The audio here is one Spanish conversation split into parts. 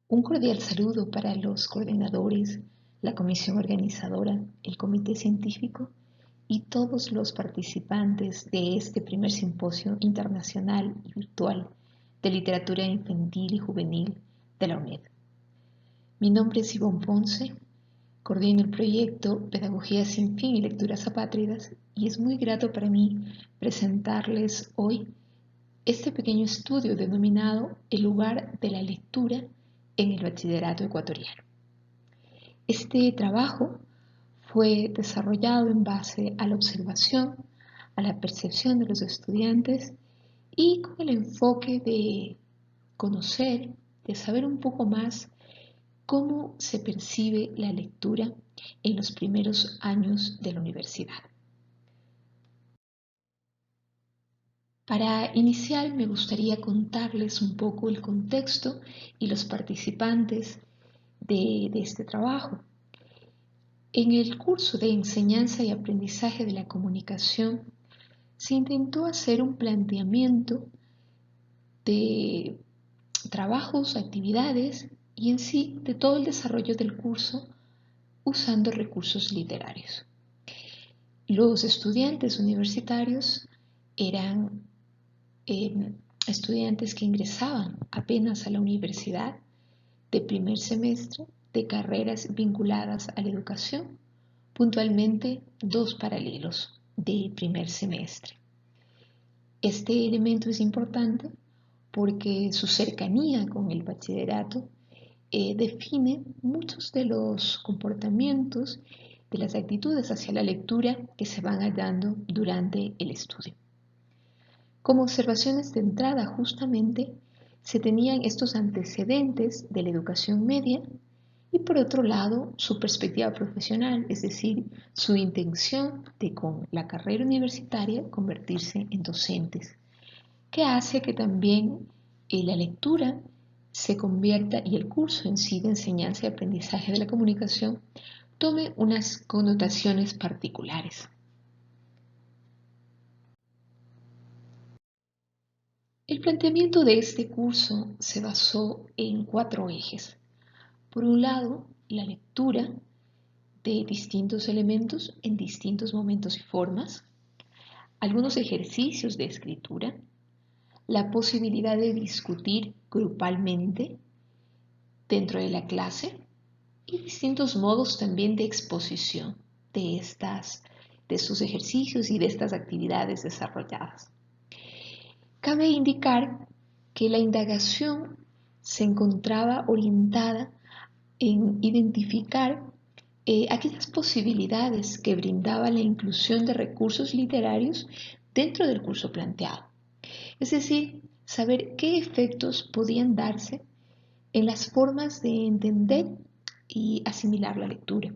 Un cordial saludo para los coordinadores, la comisión organizadora, el comité científico y todos los participantes de este primer simposio internacional y virtual de literatura infantil y juvenil de la UNED. Mi nombre es Ivonne Ponce, coordino el proyecto Pedagogía sin fin y lecturas apátridas y es muy grato para mí presentarles hoy este pequeño estudio denominado El lugar de la lectura en el bachillerato ecuatoriano. Este trabajo fue desarrollado en base a la observación, a la percepción de los estudiantes y con el enfoque de conocer, de saber un poco más cómo se percibe la lectura en los primeros años de la universidad. Para iniciar me gustaría contarles un poco el contexto y los participantes de este trabajo. En el curso de enseñanza y aprendizaje de la comunicación se intentó hacer un planteamiento de trabajos, actividades y en sí de todo el desarrollo del curso usando recursos literarios. Los estudiantes universitarios eran estudiantes que ingresaban apenas a la universidad de primer semestre de carreras vinculadas a la educación, puntualmente 2 paralelos de primer semestre. Este elemento es importante porque su cercanía con el bachillerato define muchos de los comportamientos, de las actitudes hacia la lectura que se van dando durante el estudio. Como observaciones de entrada, justamente, se tenían estos antecedentes de la educación media y por otro lado su perspectiva profesional, es decir, su intención de con la carrera universitaria convertirse en docentes, que hace que también la lectura se convierta y el curso en sí de enseñanza y aprendizaje de la comunicación tome unas connotaciones particulares. El planteamiento de este curso se basó en 4 ejes. Por un lado, la lectura de distintos elementos en distintos momentos y formas, algunos ejercicios de escritura, la posibilidad de discutir grupalmente dentro de la clase y distintos modos también de exposición de estos ejercicios y de estas actividades desarrolladas. Cabe indicar que la indagación se encontraba orientada en identificar aquellas posibilidades que brindaba la inclusión de recursos literarios dentro del curso planteado. Es decir, saber qué efectos podían darse en las formas de entender y asimilar la lectura.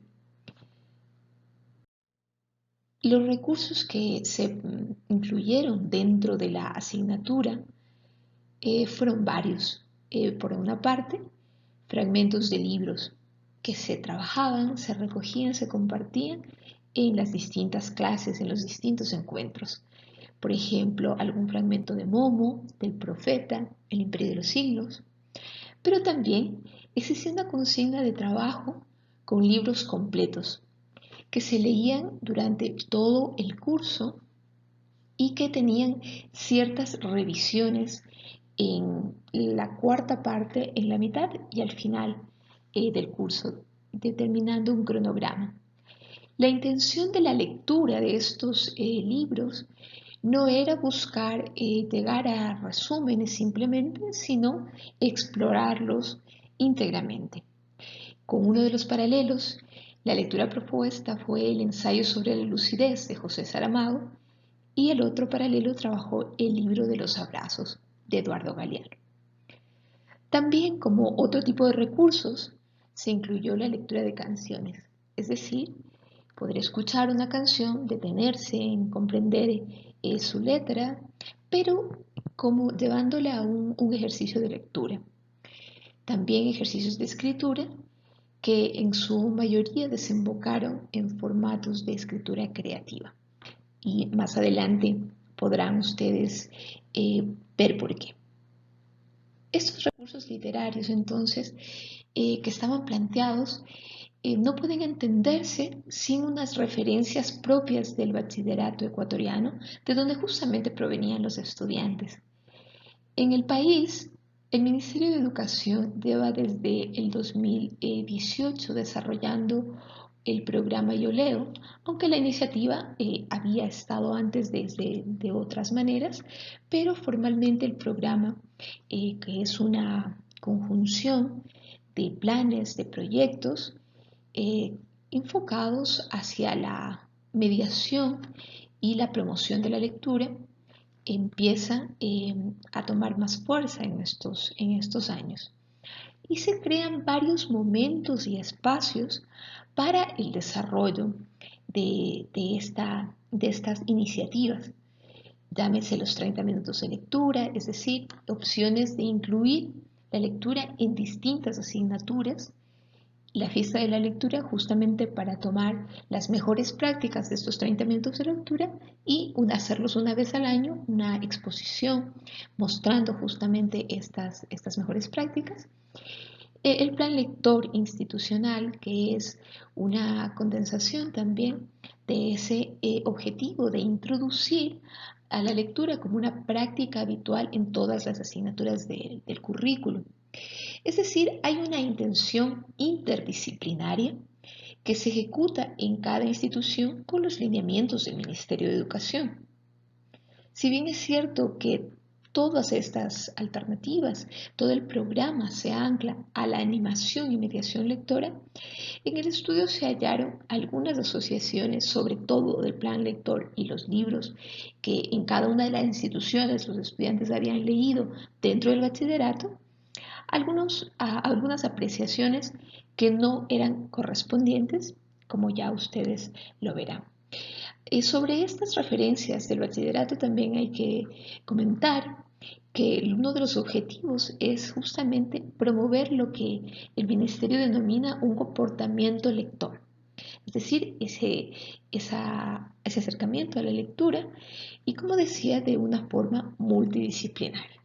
Los recursos que se incluyeron dentro de la asignatura fueron varios. Por una parte, fragmentos de libros que se trabajaban, se recogían, se compartían en las distintas clases, en los distintos encuentros. Por ejemplo, algún fragmento de Momo, del Profeta, El Imperio de los Siglos. Pero también existía una consigna de trabajo con libros completos que se leían durante todo el curso y que tenían ciertas revisiones en la cuarta parte, en la mitad y al final del curso, determinando un cronograma. La intención de la lectura de estos libros no era buscar llegar a resúmenes simplemente, sino explorarlos íntegramente. Con uno de los paralelos, la lectura propuesta fue el ensayo sobre la lucidez de José Saramago y el otro paralelo trabajó el libro de los abrazos de Eduardo Galeano. También como otro tipo de recursos se incluyó la lectura de canciones, es decir, poder escuchar una canción, detenerse en comprender su letra, pero como llevándola a un ejercicio de lectura. También ejercicios de escritura que en su mayoría desembocaron en formatos de escritura creativa. Y más adelante podrán ustedes ver por qué. Estos recursos literarios, entonces, que estaban planteados, no pueden entenderse sin unas referencias propias del bachillerato ecuatoriano, de donde justamente provenían los estudiantes. En el país, el Ministerio de Educación lleva desde el 2018 desarrollando el programa Yo Leo, aunque la iniciativa había estado antes desde de otras maneras, pero formalmente el programa, que es una conjunción de planes, de proyectos eh, enfocados hacia la mediación y la promoción de la lectura, empieza a tomar más fuerza en estos años. Y se crean varios momentos y espacios para el desarrollo de estas iniciativas. Llámese los 30 minutos de lectura, es decir, opciones de incluir la lectura en distintas asignaturas, la fiesta de la lectura justamente para tomar las mejores prácticas de estos 30 minutos de lectura y hacerlos una vez al año, una exposición mostrando justamente estas mejores prácticas. El plan lector institucional, que es una condensación también de ese objetivo de introducir a la lectura como una práctica habitual en todas las asignaturas del currículo. Es decir, hay una intención interdisciplinaria que se ejecuta en cada institución con los lineamientos del Ministerio de Educación. Si bien es cierto que todas estas alternativas, todo el programa se ancla a la animación y mediación lectora, en el estudio se hallaron algunas asociaciones, sobre todo del plan lector y los libros que en cada una de las instituciones los estudiantes habían leído dentro del bachillerato, algunas apreciaciones que no eran correspondientes, como ya ustedes lo verán. Sobre estas referencias del bachillerato también hay que comentar que uno de los objetivos es justamente promover lo que el ministerio denomina un comportamiento lector, es decir, ese acercamiento a la lectura y, como decía, de una forma multidisciplinaria.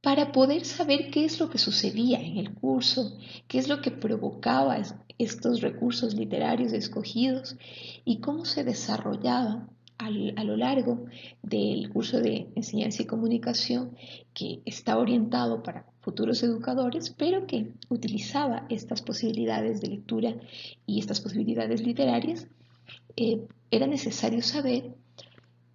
Para poder saber qué es lo que sucedía en el curso, qué es lo que provocaba estos recursos literarios escogidos y cómo se desarrollaba a lo largo del curso de enseñanza y comunicación, que está orientado para futuros educadores, pero que utilizaba estas posibilidades de lectura y estas posibilidades literarias. Era necesario saber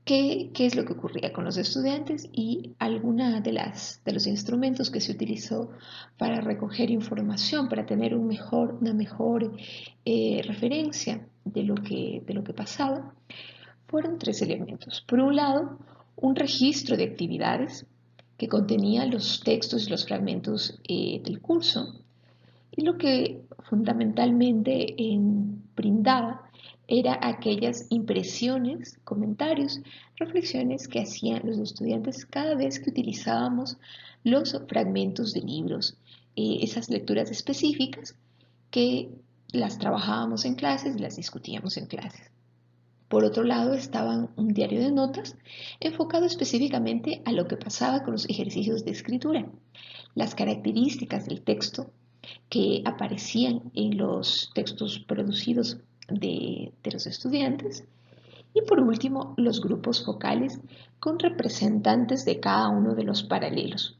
qué es lo que ocurría con los estudiantes y alguna de los instrumentos que se utilizó para recoger información, para tener una mejor referencia de lo que pasaba, fueron tres elementos. Por un lado, un registro de actividades que contenía los textos y los fragmentos del curso, y lo que fundamentalmente brindaba era aquellas impresiones, comentarios, reflexiones que hacían los estudiantes cada vez que utilizábamos los fragmentos de libros, esas lecturas específicas que las trabajábamos en clases y las discutíamos en clases. Por otro lado, estaba un diario de notas enfocado específicamente a lo que pasaba con los ejercicios de escritura, las características del texto que aparecían en los textos producidos de los estudiantes. Y por último, los grupos focales con representantes de cada uno de los paralelos,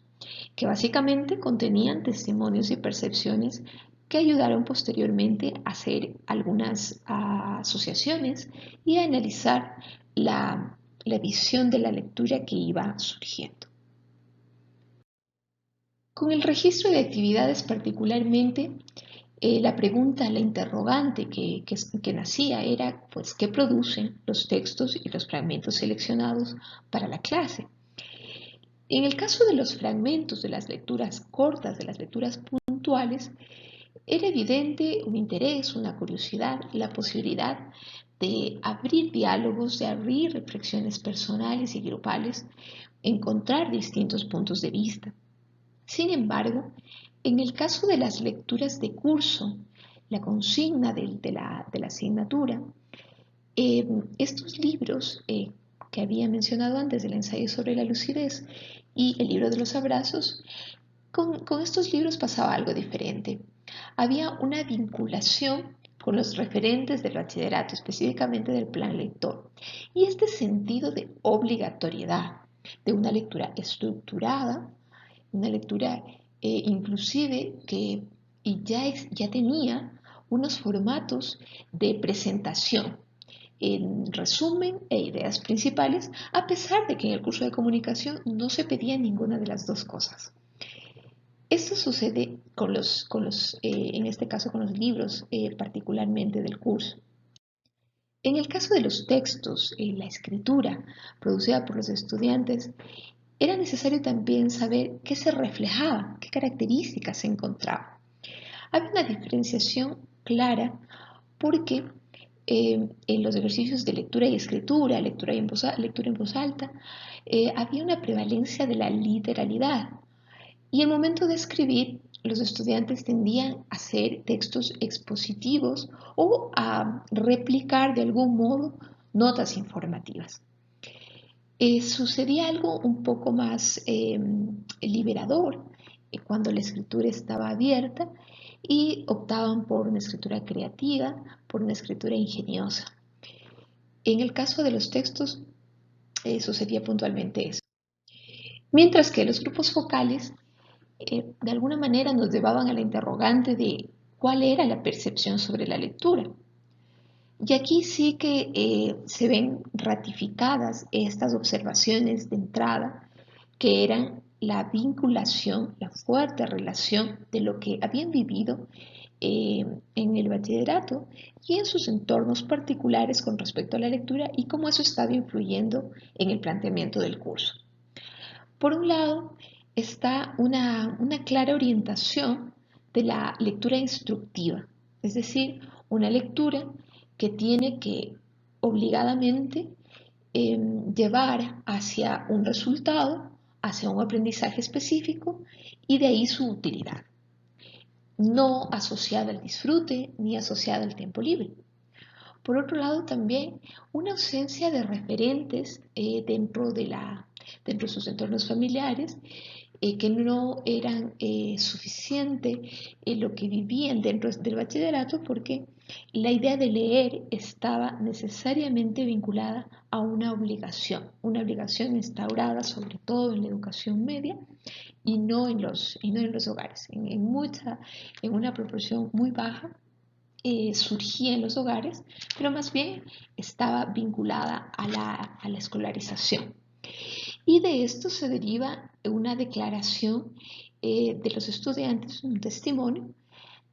que básicamente contenían testimonios y percepciones que ayudaron posteriormente a hacer algunas asociaciones y a analizar la visión de la lectura que iba surgiendo. Con el registro de actividades particularmente, la pregunta, la interrogante que nacía era, pues, ¿qué producen los textos y los fragmentos seleccionados para la clase? En el caso de los fragmentos, de las lecturas cortas, de las lecturas puntuales, era evidente un interés, una curiosidad, la posibilidad de abrir diálogos, de abrir reflexiones personales y grupales, encontrar distintos puntos de vista. Sin embargo, en el caso de las lecturas de curso, la consigna de la asignatura, estos libros que había mencionado antes, del ensayo sobre la lucidez y el libro de los abrazos, con estos libros pasaba algo diferente. Había una vinculación con los referentes del bachillerato, específicamente del plan lector, y este sentido de obligatoriedad, de una lectura estructurada, una lectura inclusive que ya tenía unos formatos de presentación en resumen e ideas principales, a pesar de que en el curso de comunicación no se pedía ninguna de las dos cosas. Esto sucede en este caso con los libros, particularmente del curso. En el caso de los textos, la escritura producida por los estudiantes, era necesario también saber qué se reflejaba, qué características se encontraban. Había una diferenciación clara porque en los ejercicios de lectura y escritura, lectura en voz alta, había una prevalencia de la literalidad. Y el momento de escribir, los estudiantes tendían a hacer textos expositivos o a replicar de algún modo notas informativas. Sucedía algo un poco más liberador cuando la escritura estaba abierta y optaban por una escritura creativa, por una escritura ingeniosa. En el caso de los textos sucedía puntualmente eso. Mientras que los grupos focales de alguna manera nos llevaban a la interrogante de cuál era la percepción sobre la lectura. Y aquí sí que se ven ratificadas estas observaciones de entrada, que eran la vinculación, la fuerte relación de lo que habían vivido en el bachillerato y en sus entornos particulares con respecto a la lectura y cómo eso estaba influyendo en el planteamiento del curso. Por un lado, está una clara orientación de la lectura instructiva, es decir, una lectura que tiene que obligadamente llevar hacia un resultado, hacia un aprendizaje específico y de ahí su utilidad, no asociada al disfrute ni asociada al tiempo libre. Por otro lado, también una ausencia de referentes dentro de sus entornos familiares que no eran suficiente lo que vivían dentro del bachillerato porque la idea de leer estaba necesariamente vinculada a una obligación instaurada sobre todo en la educación media y no en los hogares, en una proporción muy baja surgía en los hogares, pero más bien estaba vinculada a la escolarización. Y de esto se deriva una declaración de los estudiantes, un testimonio,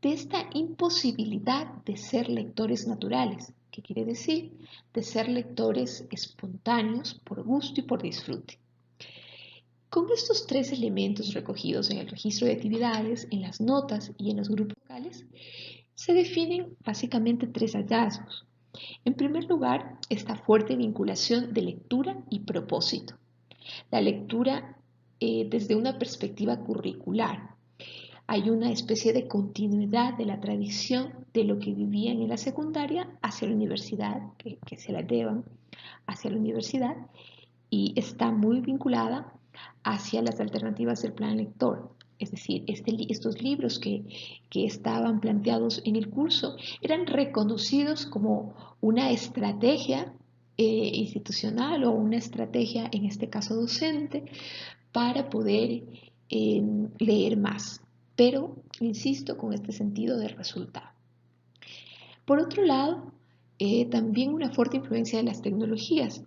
de esta imposibilidad de ser lectores naturales, que quiere decir de ser lectores espontáneos por gusto y por disfrute. Con estos tres elementos recogidos en el registro de actividades, en las notas y en los grupos locales, se definen básicamente tres hallazgos. En primer lugar, esta fuerte vinculación de lectura y propósito. La lectura desde una perspectiva curricular. Hay una especie de continuidad de la tradición de lo que vivían en la secundaria hacia la universidad, que se la llevan hacia la universidad y está muy vinculada hacia las alternativas del plan lector. Es decir, estos libros que estaban planteados en el curso eran reconocidos como una estrategia institucional o una estrategia, en este caso docente, para poder leer más, pero, insisto, con este sentido de resultado. Por otro lado, también una fuerte influencia de las tecnologías,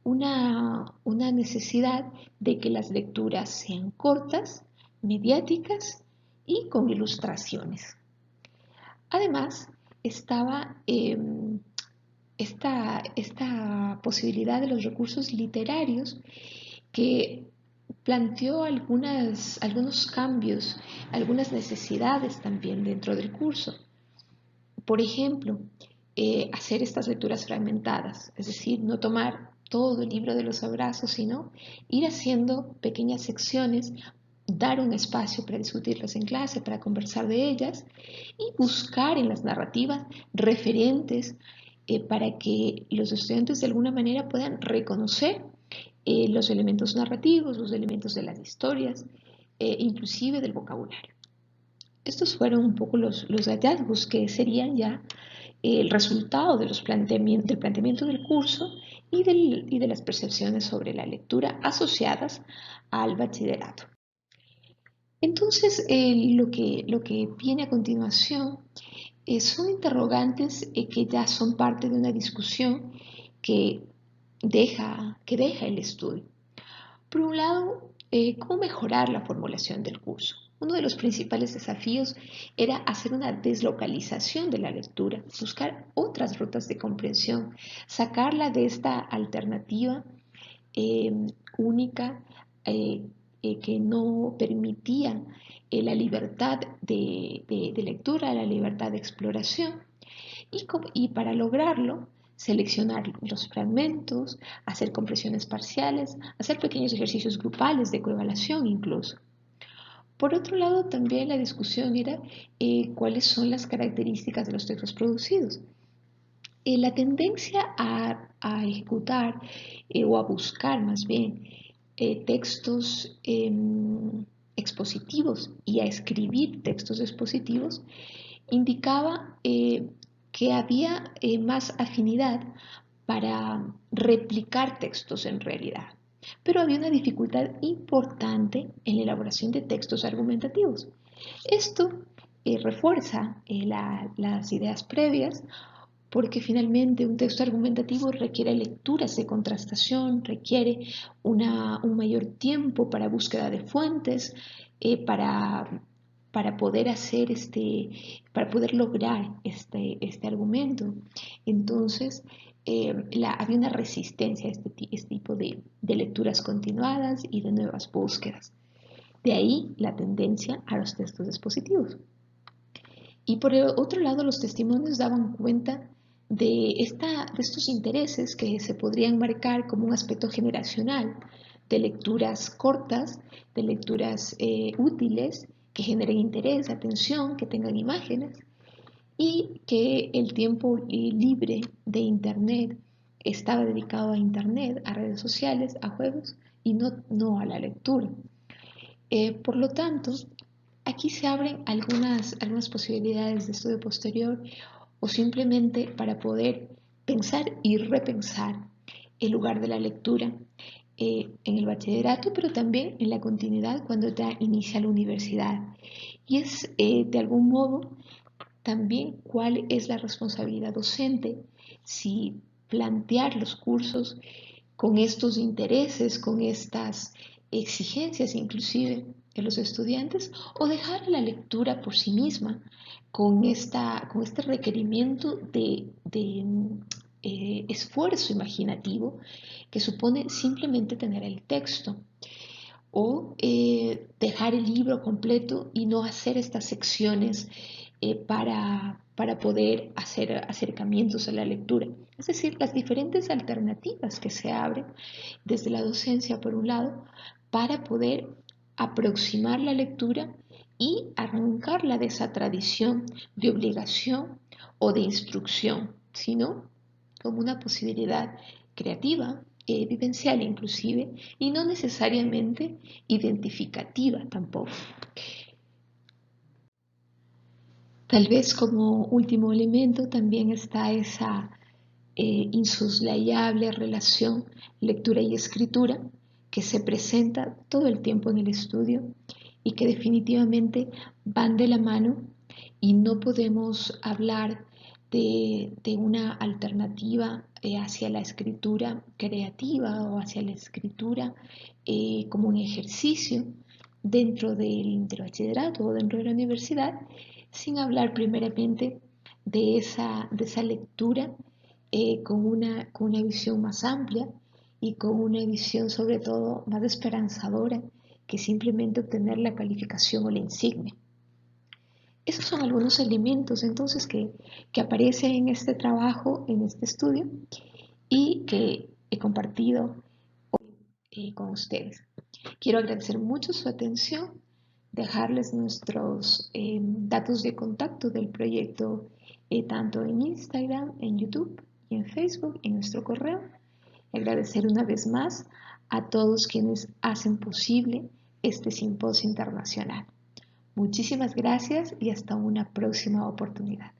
una necesidad de que las lecturas sean cortas, mediáticas y con ilustraciones. Además, estaba esta posibilidad de los recursos literarios que planteó algunos cambios, algunas necesidades también dentro del curso. Por ejemplo, hacer estas lecturas fragmentadas, es decir, no tomar todo el libro de los abrazos, sino ir haciendo pequeñas secciones, dar un espacio para discutirlas en clase, para conversar de ellas y buscar en las narrativas referentes para que los estudiantes de alguna manera puedan reconocer los elementos narrativos, los elementos de las historias, inclusive del vocabulario. Estos fueron un poco los hallazgos que serían ya el resultado de del planteamiento del curso y de las percepciones sobre la lectura asociadas al bachillerato. Entonces, lo que viene a continuación son interrogantes que ya son parte de una discusión que deja el estudio. Por un lado, ¿cómo mejorar la formulación del curso? Uno de los principales desafíos era hacer una deslocalización de la lectura, buscar otras rutas de comprensión, sacarla de esta alternativa eh, única que no permitía la libertad de lectura, la libertad de exploración. Y para lograrlo, seleccionar los fragmentos, hacer compresiones parciales, hacer pequeños ejercicios grupales de coevaluación incluso. Por otro lado, también la discusión era cuáles son las características de los textos producidos. La tendencia a ejecutar o a buscar más bien textos expositivos y a escribir textos expositivos indicaba que había más afinidad para replicar textos en realidad, pero había una dificultad importante en la elaboración de textos argumentativos. Esto refuerza las ideas previas porque finalmente un texto argumentativo requiere lecturas de contrastación, requiere un mayor tiempo para búsqueda de fuentes, para poder para poder lograr este argumento. Entonces, había una resistencia a este tipo de lecturas continuadas y de nuevas búsquedas. De ahí la tendencia a los textos expositivos. Y por el otro lado, los testimonios daban cuenta de estos intereses que se podrían marcar como un aspecto generacional, de lecturas cortas, de lecturas útiles, que generen interés, atención, que tengan imágenes, y que el tiempo libre de Internet estaba dedicado a Internet, a redes sociales, a juegos, y no a la lectura. Por lo tanto, aquí se abren algunas posibilidades de estudio posterior o simplemente para poder pensar y repensar el lugar de la lectura en el bachillerato, pero también en la continuidad cuando ya inicia la universidad. Y es de algún modo también cuál es la responsabilidad docente, si plantear los cursos con estos intereses, con estas exigencias inclusive de los estudiantes, o dejar la lectura por sí misma con este requerimiento de esfuerzo imaginativo que supone simplemente tener el texto, o dejar el libro completo y no hacer estas secciones para poder hacer acercamientos a la lectura. Es decir, las diferentes alternativas que se abren desde la docencia, por un lado, para poder aproximar la lectura y arrancarla de esa tradición de obligación o de instrucción, sino como una posibilidad creativa, vivencial inclusive, y no necesariamente identificativa tampoco. Tal vez como último elemento también está esa insoslayable relación lectura y escritura que se presenta todo el tiempo en el estudio y que definitivamente van de la mano y no podemos hablar de una alternativa hacia la escritura creativa o hacia la escritura como un ejercicio dentro del bachillerato o dentro de la universidad, sin hablar primeramente de esa lectura con una visión más amplia y con una visión sobre todo más esperanzadora que simplemente obtener la calificación o la insignia. Esos son algunos elementos entonces que aparecen en este trabajo, en este estudio y que he compartido hoy con ustedes. Quiero agradecer mucho su atención, dejarles nuestros datos de contacto del proyecto tanto en Instagram, en YouTube y en Facebook, en nuestro correo. Agradecer una vez más a todos quienes hacen posible este simposio internacional. Muchísimas gracias y hasta una próxima oportunidad.